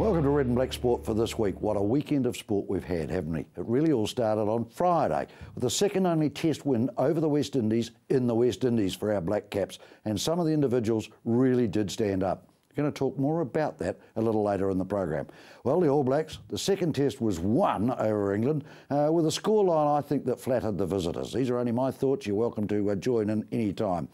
Welcome to Red and Black Sport for this week. What a weekend of sport we've had, haven't we? It really all started on Friday with the second only test win over the West Indies in the West Indies for our Black Caps, and some of the individuals really did stand up. We're going to talk more about that a little later in the program. Well, the All Blacks, the second test was won over England with a scoreline I think that flattered the visitors. These are only my thoughts. You're welcome to join in any time.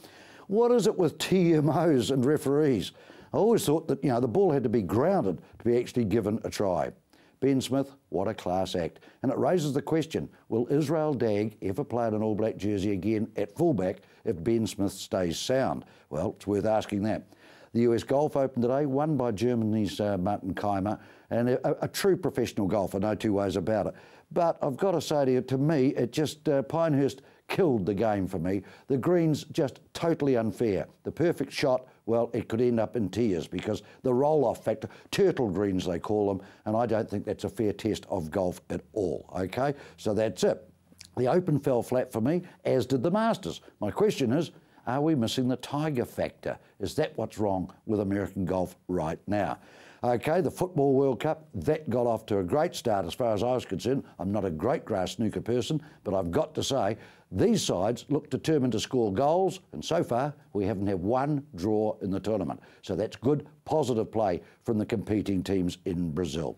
What is it with TMOs and referees? I always thought that, the ball had to be grounded to be actually given a try. Ben Smith, what a class act. And it raises the question, will Israel Dagg ever play in an All Black jersey again at fullback if Ben Smith stays sound? Well, it's worth asking that. The US Golf Open today, won by Germany's Martin Keimer, and a true professional golfer, no two ways about it. But I've got to say to you, to me, it just, Pinehurst killed the game for me. The green's just totally unfair. The perfect shot, well, it could end up in tears because the roll-off factor, turtle greens they call them, and I don't think that's a fair test of golf at all, okay? So that's it. The Open fell flat for me, as did the Masters. My question is, are we missing the Tiger factor? Is that what's wrong with American golf right now? Okay, the Football World Cup, that got off to a great start as far as I was concerned. I'm not a great grass snooker person, but I've got to say, these sides look determined to score goals, and so far we haven't had one draw in the tournament. So that's good, positive play from the competing teams in Brazil.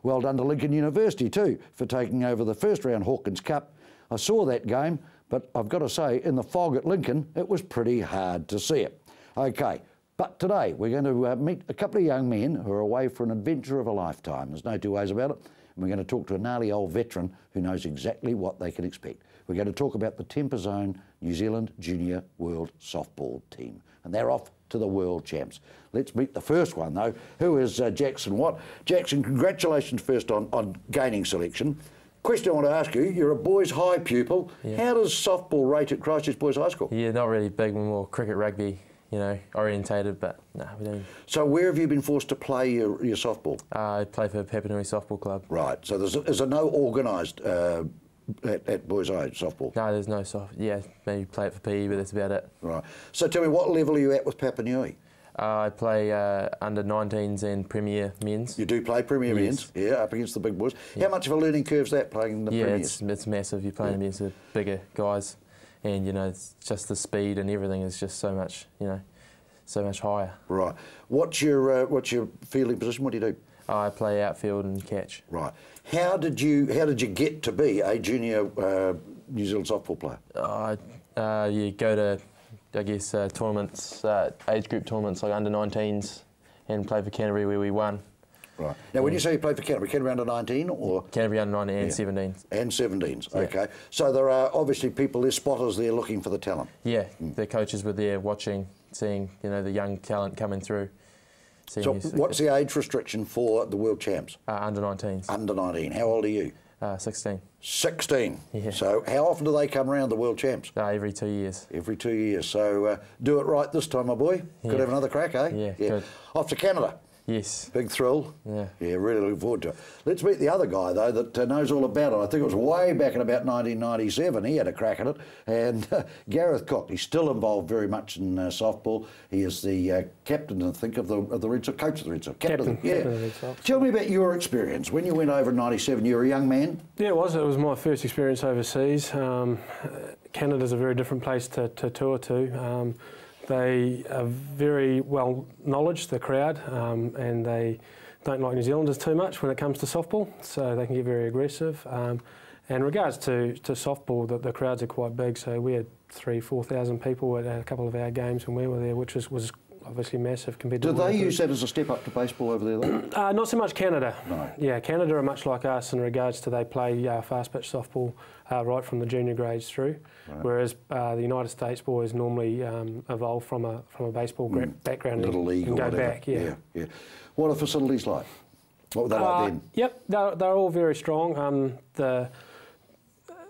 Well done to Lincoln University too for taking over the first round Hawkins Cup. I saw that game, but I've got to say, in the fog at Lincoln, it was pretty hard to see it. Okay, but today we're going to meet a couple of young men who are away for an adventure of a lifetime. There's no two ways about it. And we're going to talk to a gnarly old veteran who knows exactly what they can expect. We're going to talk about the Temper Zone New Zealand Junior World Softball Team. And they're off to the World Champs. Let's meet the first one, though, who is Jackson Watt. Jackson, congratulations first on gaining selection. Question I want to ask you, you're a boys' high pupil. Yeah. How does softball rate at Christchurch Boys High School? Yeah, not really big. We're more cricket, rugby, orientated, but no, we don't. So where have you been forced to play your softball? I play for Papanui Softball Club. Right, so is there no organised at Boys High softball? No, there's no soft. Yeah, maybe play it for PE, but that's about it. Right. So tell me, what level are you at with Papanui? I play under 19s and Premier Men's. You do play Premier Men's? Yeah, up against the big boys. Yeah. How much of a learning curve is that, playing in the Premiers? Yeah, it's massive. You're playing against the bigger guys, and it's just the speed and everything is just so much, so much higher. Right. What's your fielding position? What do you do? I play outfield and catch. Right. How did you get to be a junior New Zealand softball player? You go to, I guess, tournaments, age group tournaments like under 19s, and play for Canterbury where we won. Right. Now, when you say you played for Canterbury under 19 or? Canterbury under 19 and 17s. And 17s, yeah. Okay. So there are obviously people, there's spotters there looking for the talent. Yeah, the coaches were there watching, seeing, the young talent coming through. So what's the age restriction for the World Champs? Under 19s. Under 19. How old are you? 16. 16. Yeah. So how often do they come around, the World Champs? Every 2 years. Every 2 years. So do it right this time, my boy. Yeah. Could have another crack, eh? Yeah, good. Off to Canada. Yes. Big thrill. Yeah. Yeah, really looking forward to it. Let's meet the other guy, though, that knows all about it. I think it was way back in about 1997 he had a crack at it. And Gareth Cock, he's still involved very much in softball. He is the captain, I think, of the Red Sox, coach of the Red Sox. Captain of the Red Sox. Tell me about your experience. When you went over in 97, you were a young man? Yeah, it was. It was my first experience overseas. Canada's a very different place to tour to. They are very well knowledge, the crowd, and they don't like New Zealanders too much when it comes to softball, so they can get very aggressive. And in regards to softball, the crowds are quite big, so we had 3,000–4,000 people at a couple of our games when we were there, which was obviously massive compared to... Do they use that as a step up to baseball over there, though? Not so much Canada. No. Yeah, Canada are much like us in regards to they play fast pitch softball right from the junior grades through, whereas the United States boys normally evolve from a baseball background Little league and or go whatever. back. Yeah. What are facilities like? What were they like then? Yep, they're all very strong.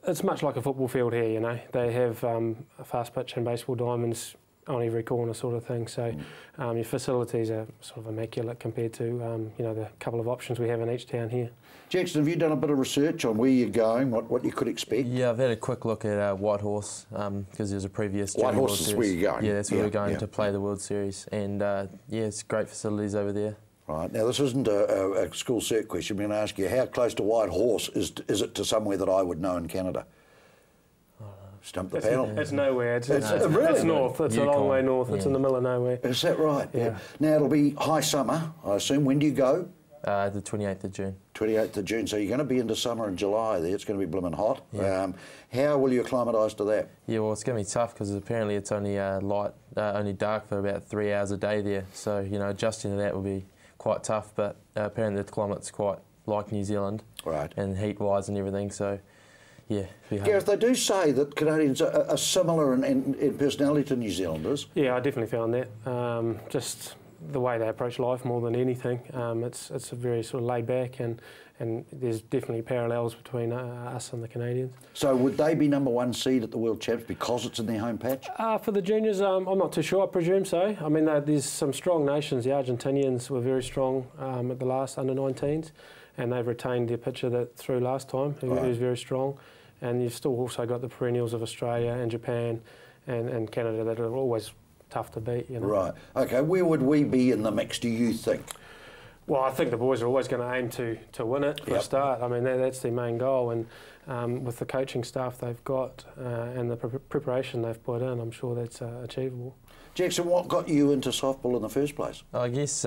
It's much like a football field here, They have a fast pitch and baseball diamonds on every corner sort of thing. So your facilities are sort of immaculate compared to, the couple of options we have in each town here. Jackson, have you done a bit of research on where you're going, what you could expect? Yeah, I've had a quick look at Whitehorse because there's a previous Whitehorse World is Series. Where you're going? Yeah, that's where we're going to play the World Series. And, yeah, it's great facilities over there. Right. Now, this isn't a school cert question. I'm going to ask you, how close to White Horse is it to somewhere that I would know in Canada? Stump the panel. It's nowhere. It's really? It's north. It's a long way north. It's in the middle of nowhere. Is that right? Yeah. Now, it'll be high summer, I assume. When do you go? The 28th of June. 28th of June. So you're going to be into summer in July there. It's going to be blooming hot. Yeah. How will you acclimatise to that? Yeah, well, it's going to be tough because apparently it's only only dark for about 3 hours a day there. So, you know, adjusting to that will be quite tough. But apparently the climate's quite like New Zealand. Right. And heat-wise and everything, so... Yeah, Gareth, they do say that Canadians are similar in personality to New Zealanders. Yeah, I definitely found that. Just the way they approach life more than anything. It's a very sort of laid back, and there's definitely parallels between us and the Canadians. So would they be #1 seed at the World Champs because it's in their home patch? For the juniors, I'm not too sure. I presume so. I mean, there's some strong nations. The Argentinians were very strong at the last under-19s, and they've retained their pitcher that threw last time, who's very strong. And you've still also got the perennials of Australia and Japan and Canada that are always tough to beat, you know. Right. Okay, where would we be in the mix, do you think? Well, I think the boys are always going to aim to win it for a start. I mean, that's their main goal. And with the coaching staff they've got and the preparation they've put in, I'm sure that's achievable. Jackson, what got you into softball in the first place? I guess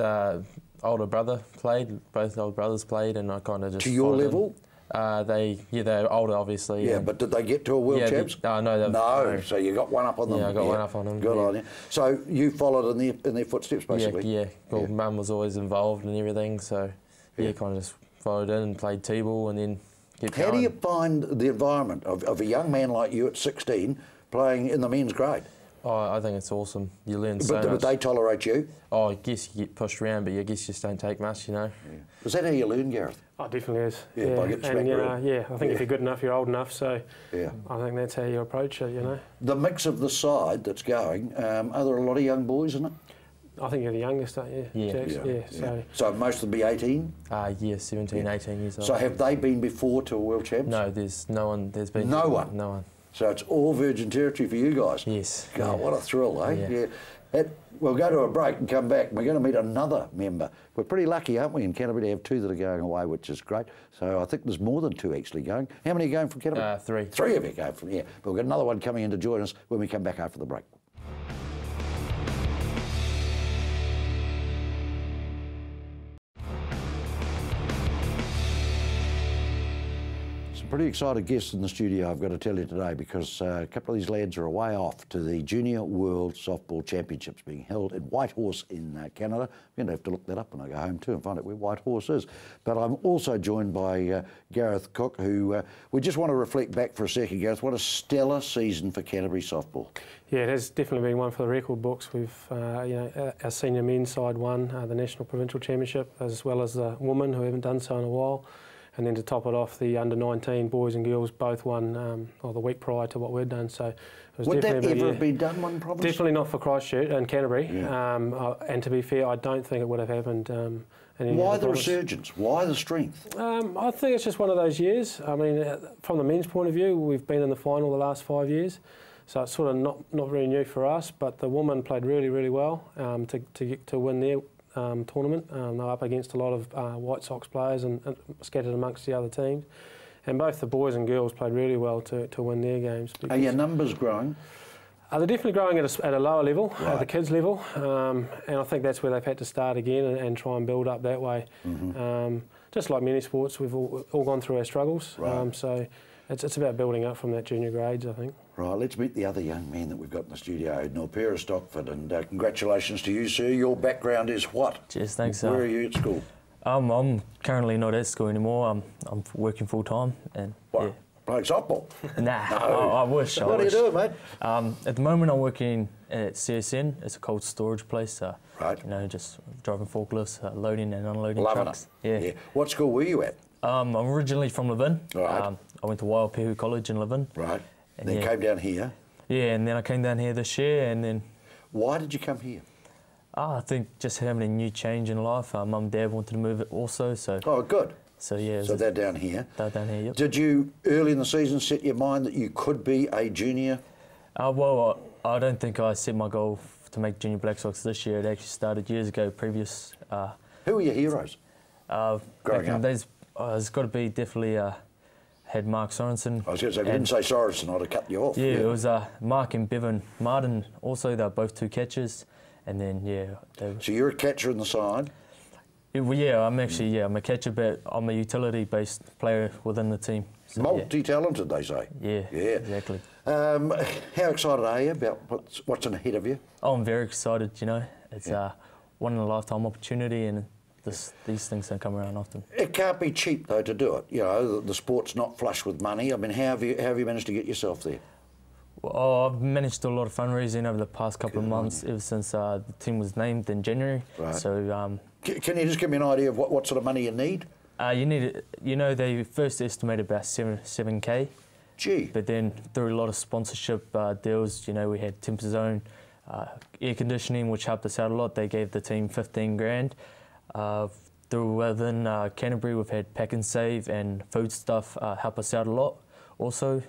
older brother played, both older brothers played, and I kind of just... To your level? They're older, obviously. Yeah, but did they get to a World Champs? No, so you got one up on them. Yeah, I got one up on them. Good on you. So you followed in their footsteps, basically? Yeah. Well, Mum was always involved in everything, so kind of just followed in and played T-ball and then kept going. How do you find the environment of a young man like you at 16 playing in the men's grade? Oh, I think it's awesome. You learn so much. But they tolerate you? Oh, I guess you get pushed around, but I guess you just don't take much, you know. Yeah. Is that how you learn, Gareth? Oh, definitely is. Yeah, by getting smacked around. I think if you're good enough, you're old enough, so I think that's how you approach it, you know. The mix of the side that's going, are there a lot of young boys in it? I think you're the youngest, aren't you? Yeah. So most of them be 18? Yeah, 17, 18 years old. So have they been before to a World Champs? No, there's no one. There's been no one? No one. So it's all virgin territory for you guys? Yes. God, what a thrill, eh? Yeah. We'll go to a break and come back. We're going to meet another member. We're pretty lucky, aren't we, in Canterbury to have 2 that are going away, which is great. So I think there's more than 2 actually going. How many are going from Canterbury? 3. 3 of you going from here. But we've got another one coming in to join us when we come back after the break. Pretty excited guests in the studio, I've got to tell you today, because a couple of these lads are away off to the Junior World Softball Championships being held in Whitehorse in Canada. I'm going to have to look that up when I go home too and find out where Whitehorse is. But I'm also joined by Gareth Cook, who we just want to reflect back for a second. Gareth, what a stellar season for Canterbury softball. Yeah, it has definitely been one for the record books. We've, our senior men's side won the National Provincial Championship, as well as the women, who haven't done so in a while. And then to top it off, the under-19 boys and girls both won the week prior to what we'd done. So it was would that ever have been done, one province? Definitely not for Christchurch and Canterbury. Yeah. And to be fair, I don't think it would have happened. Why the resurgence? Why the strength? I think it's just one of those years. I mean, from the men's point of view, we've been in the final the last 5 years. So it's sort of not very new for us. But the women played really, really well to win their tournament. They were up against a lot of White Sox players and scattered amongst the other teams. And both the boys and girls played really well to win their games. Are your numbers growing? They're definitely growing at a lower level, at the kids' level. And I think that's where they've had to start again and try and build up that way. Mm-hmm. Just like many sports, we've all gone through our struggles. Right. So it's about building up from that junior grades, I think. Right, let's meet the other young man that we've got in the studio, Nilpera Stockford, and congratulations to you, sir. Your background is what? Cheers, thanks. Where are you at school? I'm currently not at school anymore. I'm working full time. And what? Yeah. Playing softball? Nah, no. I wish. What are you doing, mate? At the moment, I'm working at CSN. It's a cold storage place. Right. You know, just driving forklifts, loading and unloading trucks. Yeah. What school were you at? I'm originally from Levin. Right. I went to Waipehu College in Levin. Right. And then came down here? Yeah, and then I came down here this year, and then... Why did you come here? I think just having a new change in life. Mum and Dad wanted to move it also, so... Oh, good. So, yeah. So they're down here? They're down here, yep. Did you, early in the season, set your mind that you could be a junior? Well, I don't think I set my goal to make Junior Black Sox this year. It actually started years ago, previous Who are your heroes? Growing up? There's got to be definitely had Mark Sorensen. I was going to say, if you didn't say Sorensen, I'd have cut you off. Yeah, it was Mark and Bevan Martin. Also, they're both 2 catchers, and then So you're a catcher in the side. I'm actually I'm a catcher, but I'm a utility-based player within the team. So, Multi-talented, they say. Yeah, exactly. How excited are you about what's ahead of you? Oh, I'm very excited. You know, it's one in a lifetime opportunity, and these things don't come around often. It can't be cheap though to do it. You know, the sport's not flush with money. I mean, how have you managed to get yourself there? Well, I've managed to do a lot of fundraising over the past couple of months, ever since the team was named in January. Right. So, can you just give me an idea of what sort of money you need? you need, they first estimated about 7K. Gee. But then through a lot of sponsorship deals, we had Tempest Zone air conditioning, which helped us out a lot. They gave the team 15 grand. Within Canterbury, we've had Pack and Save and food stuff help us out a lot also.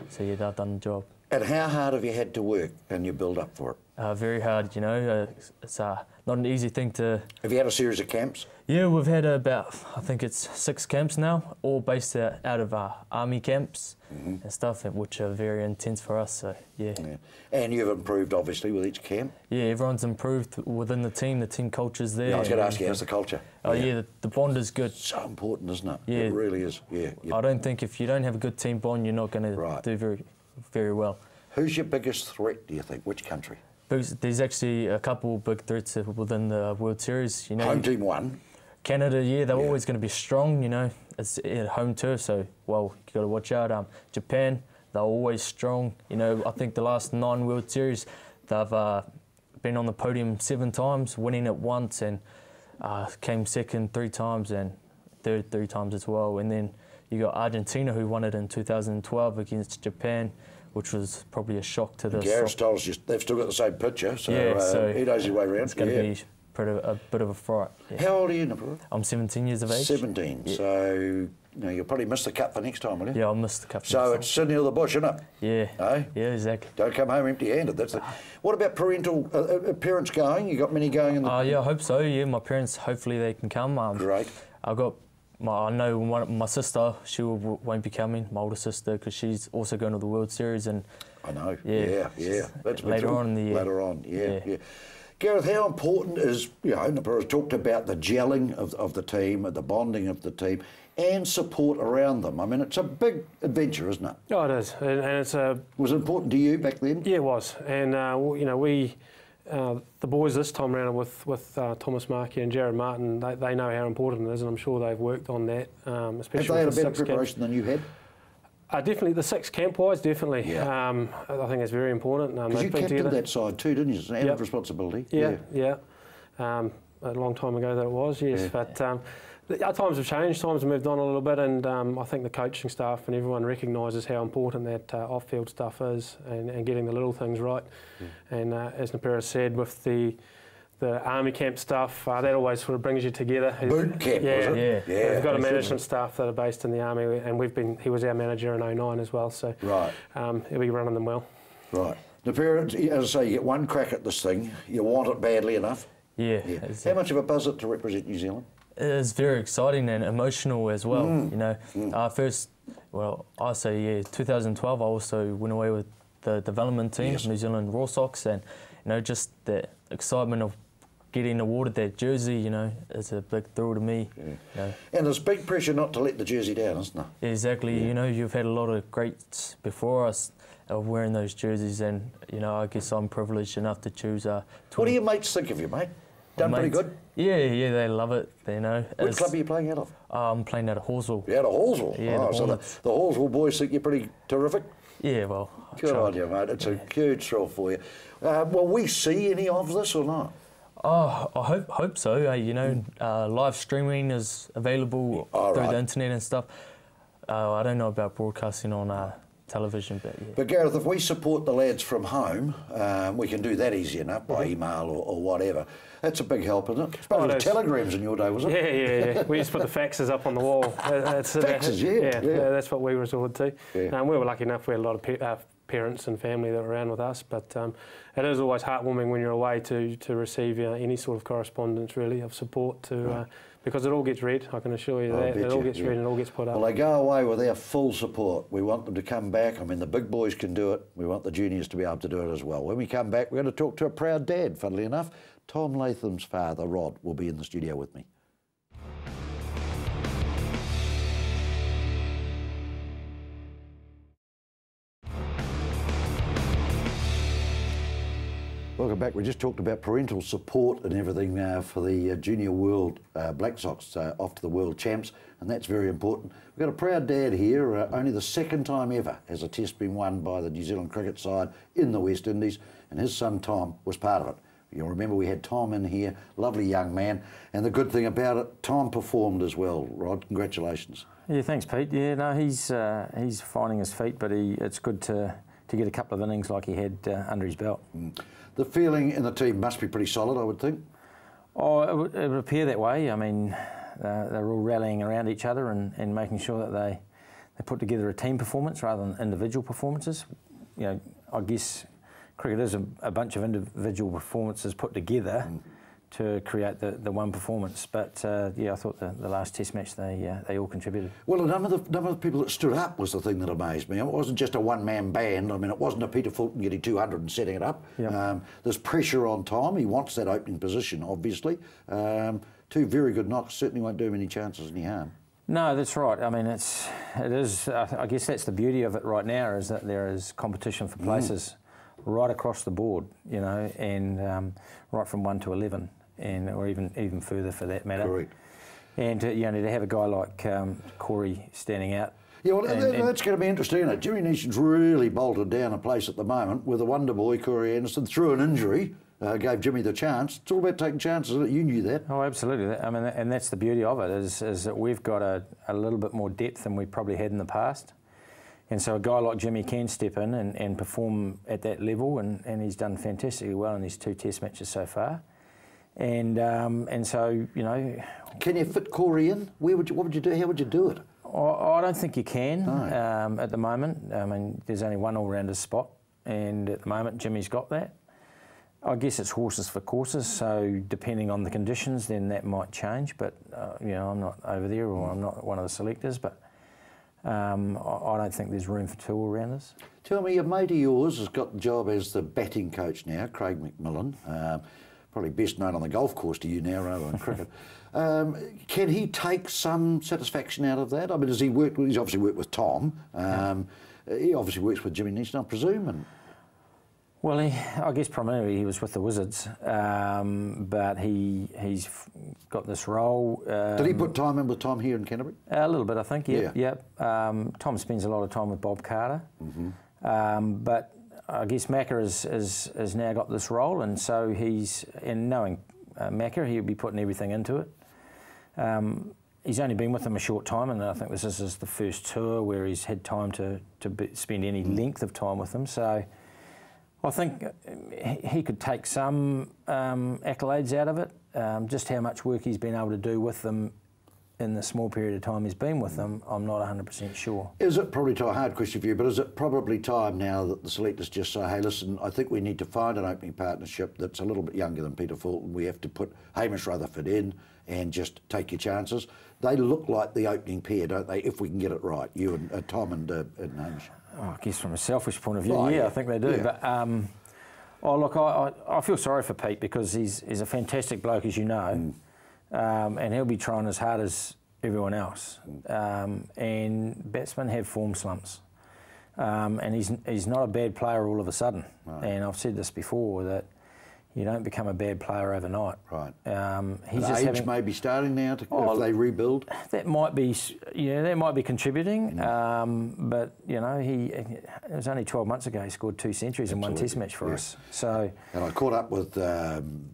So they've done the job. And how hard have you had to work and you build up for it? Very hard, it's not an easy thing to... Have you had a series of camps? Yeah, we've had about, I think it's 6 camps now, all based out of army camps and stuff, which are very intense for us, so yeah. And you've improved, obviously, with each camp? Yeah, everyone's improved within the team culture's there. Yeah, I was going to ask you, how's the culture? Oh yeah, the bond is good. So important, isn't it? Yeah. It really is, yeah. I don't think if you don't have a good team bond, you're not going to do very, very well. Who's your biggest threat, do you think? Which country? There's actually a couple big threats within the World Series. Home team won. Canada, they're always going to be strong, It's at home turf, so, you got to watch out. Japan, they're always strong. I think the last 9 World Series, they've been on the podium 7 times, winning it once, and came second 3 times and third 3 times as well. And then you got Argentina, who won it in 2012 against Japan, which was probably a shock to the... Gareth tells you they've still got the same picture, so, so he knows his way around. It's going to be a bit of a fright. Yeah. How old are you, Napura? I'm 17 years of age. 17, so you'll probably miss the cup for next time, will you? Yeah, I'll miss the cup. So it's Sydney or the bush, isn't it? Yeah. Eh? Yeah, exactly. Don't come home empty-handed. That's What about parental parents going? You got many going in the... Yeah, I hope so. Yeah, my parents, hopefully they can come. Great. I know my sister, she won't be coming, my older sister, because she's also going to the World Series. And I know. Yeah. That's later on in the year. Later on, yeah. Gareth, how important is, Napura's talked about the gelling of the team, the bonding of the team, and support around them. I mean, it's a big adventure, isn't it? Oh, it is, and it's a... Was it important to you back then? Yeah, it was, and the boys this time around with Thomas Markey and Jared Martin, they know how important it is, and I'm sure they've worked on that, especially. Have they had a better preparation than you had? Definitely, the 6 camp-wise, definitely. Yeah. I think it's very important. Because you captained that side too, didn't you? It's an added responsibility. Yeah. A long time ago that it was, yes. Yeah. But our times have changed, times have moved on a little bit, and I think the coaching staff and everyone recognises how important that off-field stuff is, and getting the little things right. And as Napura said, with the army camp stuff, that always sort of brings you together. Boot camp, was it? Yeah. We've got a management staff that are based in the army, and he was our manager in 09 as well, so he'll be running them well. Right. Napura, as I say, you get one crack at this thing, you want it badly enough. Yeah. How much of a buzz it to represent New Zealand? It's very exciting and emotional as well, First, I say, 2012, I also went away with the development team, New Zealand Raw Sox, and, just the excitement of getting awarded that jersey, it's a big thrill to me. Yeah. And there's big pressure not to let the jersey down, isn't there? Exactly. Yeah. You've had a lot of greats before us wearing those jerseys, and, I guess I'm privileged enough to choose. What do your mates think of you, mate? Done pretty good? Yeah, they love it, Which club are you playing out of? I'm playing out of Horsell. You're out of Horsell? Yeah, so the Horsell boys think you're pretty terrific? Yeah, well... Good on you, mate. It's a huge thrill for you. Will we see any of this or not? Oh, I hope so. Live streaming is available through the internet and stuff. I don't know about broadcasting on television, but yeah. But Gareth, if we support the lads from home, we can do that easy enough by email or whatever. That's a big help, isn't it? I suppose it was telegrams in your day, was it? Yeah. We used to put the faxes up on the wall. Faxes, yeah. That's what we resorted to. Yeah. We were lucky enough, we had a lot of parents and family that are around with us. But it is always heartwarming when you're away to receive any sort of correspondence, really, of support to. Because it all gets read, I can assure you that. It all gets read and it all gets put up. Well, they go away with our full support. We want them to come back. I mean, the big boys can do it. We want the juniors to be able to do it as well. When we come back, we're going to talk to a proud dad, funnily enough. Tom Latham's father, Rod, will be in the studio with me. Welcome back. We just talked about parental support and everything for the Junior World Black Sox off to the World Champs, and that's very important. We've got a proud dad here. Only the second time ever has a test been won by the New Zealand cricket side in the West Indies, and his son Tom was part of it. You'll remember we had Tom in here, lovely young man, and the good thing about it, Tom performed as well. Rod, congratulations. Yeah, thanks, Pete. Yeah, no, he's finding his feet, but it's good to get a couple of innings like he had under his belt. The feeling in the team must be pretty solid, I would think. Oh, it would appear that way. I mean, they're all rallying around each other and making sure that they put together a team performance rather than individual performances. You know, I guess cricket is a bunch of individual performances put together to create the one performance. But yeah, I thought the last Test match they all contributed. Well, the number of the people that stood up was the thing that amazed me. It wasn't just a one-man band. I mean, it wasn't a Peter Fulton getting 200 and setting it up. Yep. There's pressure on Tom. He wants that opening position, obviously. Two very good knocks certainly won't do him any chances any harm. No, that's right. I mean, it is. I guess that's the beauty of it right now, is that there is competition for places right across the board, you know, and right from 1 to 11, or even further for that matter. Correct. And you know, to have a guy like Corey standing out. Yeah, well, that's going to be interesting, isn't it? Jimmy Neeshon's really bolted down a place at the moment with the wonder boy, Corey Anderson, through an injury, gave Jimmy the chance. It's all about taking chances, isn't it? You knew that. Oh, absolutely. I mean, and that's the beauty of it, is that we've got a little bit more depth than we probably had in the past. And so a guy like Jimmy can step in and perform at that level, and he's done fantastically well in his 2 Test matches so far. And so, you know... Can you fit Corey in? What would you do? How would you do it? I don't think you can No. at the moment. I mean, there's only one all-rounder spot, and at the moment Jimmy's got that. I guess it's horses for courses, so depending on the conditions, then that might change. But, you know, I'm not over there, or I'm not one of the selectors, but... I don't think there's room for 2 all-rounders. Tell me, a mate of yours has got the job as the batting coach now, Craig McMillan, probably best known on the golf course to you now rather than cricket. Can he take some satisfaction out of that? I mean, he's obviously worked with Tom. He obviously works with Jimmy Neeshon, I presume. Well, I guess primarily he was with the Wizards, but he's got this role. Did he put time in with Tom here in Canterbury? A little bit, I think, yeah. Tom spends a lot of time with Bob Carter. But I guess Macca has now got this role, and so knowing Macca, he'll be putting everything into it. He's only been with them a short time, and I think this is the first tour where he's had time to spend any length of time with them. So I think he could take some accolades out of it. Just how much work he's been able to do with them in the small period of time he's been with them, I'm not 100% sure. Is it probably a hard question for you, but is it probably time now that the selectors just say, hey, listen, I think we need to find an opening partnership that's a little bit younger than Peter Fulton. We have to put Hamish Rutherford in and just take your chances. They look like the opening pair, don't they, if we can get it right, you and Tom and Hamish? Oh, I guess from a selfish point of view, I think they do. Yeah. But look, I feel sorry for Pete, because he's a fantastic bloke, as you know, and he'll be trying as hard as everyone else. And batsmen have form slumps, and he's not a bad player all of a sudden. Right. And I've said this before, that you don't become a bad player overnight. Right. He's just age may be starting now if they rebuild. That might be, that might be contributing. But you know, it was only 12 months ago he scored 2 centuries in 1 Test match for us. So. And I caught up with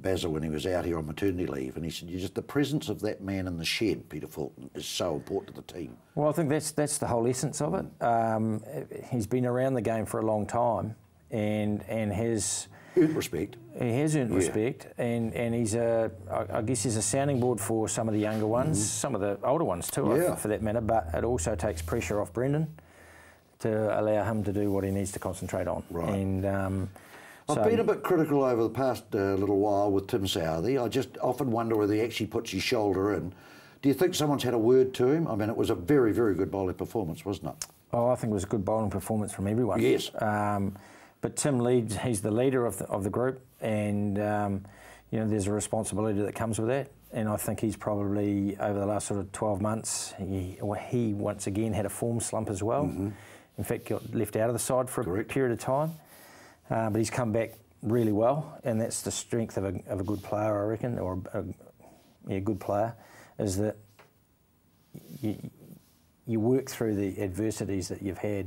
Basil when he was out here on maternity leave, and he said, just the presence of that man in the shed, Peter Fulton, is so important to the team. Well, I think that's the whole essence of it. He's been around the game for a long time, and has earned respect. He has earned respect, and he's I guess he's a sounding board for some of the younger ones, some of the older ones too, for that matter. But it also takes pressure off Brendan to allow him to do what he needs to concentrate on. Right. And I've been a bit critical over the past little while with Tim Southey. I just often wonder whether he actually puts his shoulder in. Do you think someone's had a word to him? I mean, it was a very, very good bowling performance, wasn't it? Oh, I think it was a good bowling performance from everyone. Yes. But Tim leads, he's the leader of the group, and you know, there's a responsibility that comes with that. And I think he's probably, over the last sort of 12 months, he once again had a form slump as well. In fact, got left out of the side for a period of time. But he's come back really well, and that's the strength of a good player, I reckon, or a good player, is that you work through the adversities that you've had,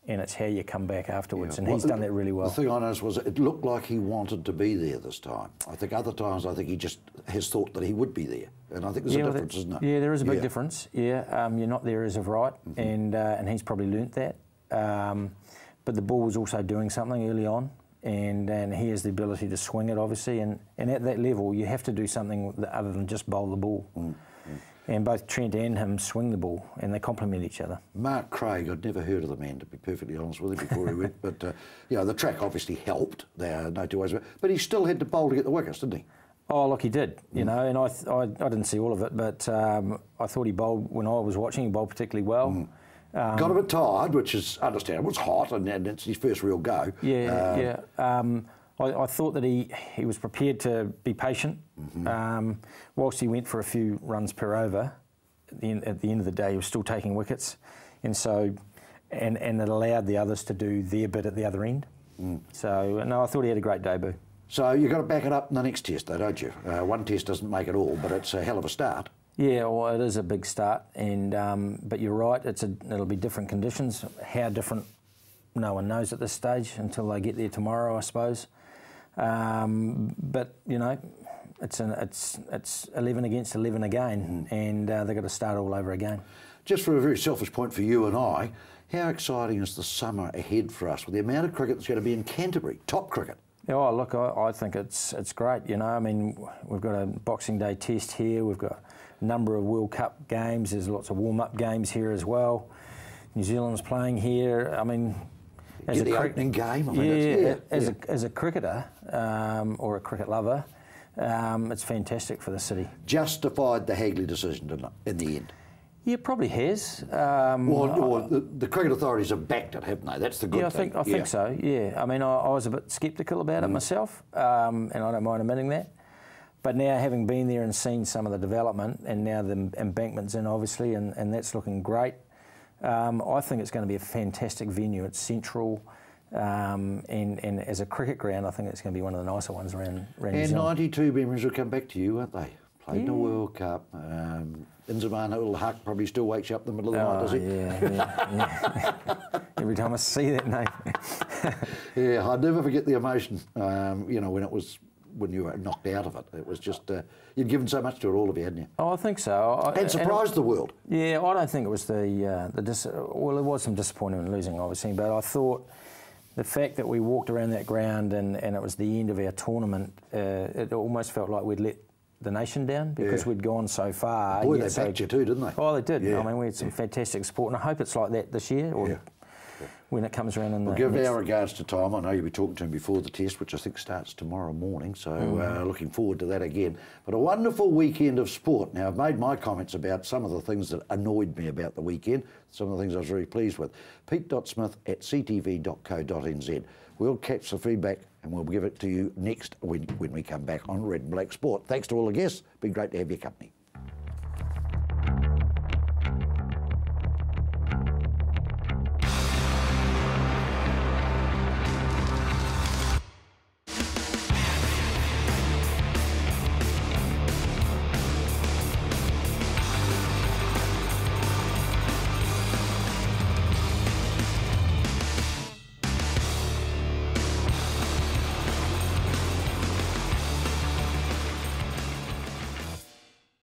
and it's how you come back afterwards, and he's done that really well. The thing I noticed was it looked like he wanted to be there this time. I think other times he just has thought that he would be there, and I think there's a difference, isn't it? Yeah, there is a big difference. Yeah, you're not there as of right, and he's probably learnt that. But the ball was also doing something early on, and he has the ability to swing it, obviously, and at that level you have to do something other than just bowl the ball. And both Trent and him swing the ball, and they complement each other. Mark Craig, I'd never heard of the man, to be perfectly honest with you, before he went, but you know, the track obviously helped, there are no two ways about it, but he still had to bowl to get the wickets, didn't he? Oh, look, he did, you know, and I didn't see all of it, but I thought he bowled, when I was watching, he bowled particularly well. Got a bit tired, which is understandable. It's hot, and it's his first real go. I thought that he was prepared to be patient. Whilst he went for a few runs per over, at the end of the day, he was still taking wickets, and so and it allowed the others to do their bit at the other end. So no, I thought he had a great debut. So you've got to back it up in the next test, though, don't you? One test doesn't make it all, but it's a hell of a start. Yeah, well, it is a big start, and but you're right. It'll be different conditions. How different, no one knows at this stage until they get there tomorrow, I suppose. But you know, it's 11 against 11 again, and they've got to start all over again. Just from a very selfish point for you and I, how exciting is the summer ahead for us with the amount of cricket that's going to be in Canterbury, top cricket? Oh, look, I think it's great. You know, I mean, we've got a Boxing Day test here. We've got a number of World Cup games. There's lots of warm-up games here as well. New Zealand's playing here. I mean, as the opening game. I mean, as a cricketer or a cricket lover, it's fantastic for the city. Justified the Hagley decision, didn't it, in the end? Yeah, it probably has. Or the cricket authorities have backed it, haven't they? That's the good thing. I think so, yeah. I mean, I was a bit sceptical about it myself, and I don't mind admitting that. But now, having been there and seen some of the development, and now the embankment's in, obviously, and that's looking great, I think it's going to be a fantastic venue. It's central, and as a cricket ground, I think it's going to be one of the nicer ones around New Zealand. And 92 memories will come back to you, won't they? Played in the World Cup. Inzamam Ul-Haq probably still wakes you up in the middle of the night, does he? Yeah. Every time I see that name. Yeah, I'd never forget the emotion, you know, when you were knocked out of it. It was just, you'd given so much to it, all of you, hadn't you? Oh, I think so. And surprised the world. Yeah, I don't think it was well, there was some disappointment in losing, obviously, but I thought the fact that we walked around that ground and it was the end of our tournament, it almost felt like we'd let the nation down because we'd gone so far. Boy, they backed you too, didn't they? Oh, they did. Yeah. I mean, we had some fantastic support, and I hope it's like that this year, or when it comes around in the give our regards to Tom. I know you'll be talking to him before the test, which I think starts tomorrow morning, so looking forward to that again. But a wonderful weekend of sport. Now, I've made my comments about some of the things that annoyed me about the weekend, some of the things I was very pleased with. pete.smith@ctv.co.nz. We'll catch the feedback and we'll give it to you next when we come back on Red and Black Sport. Thanks to all the guests. Been great to have your company.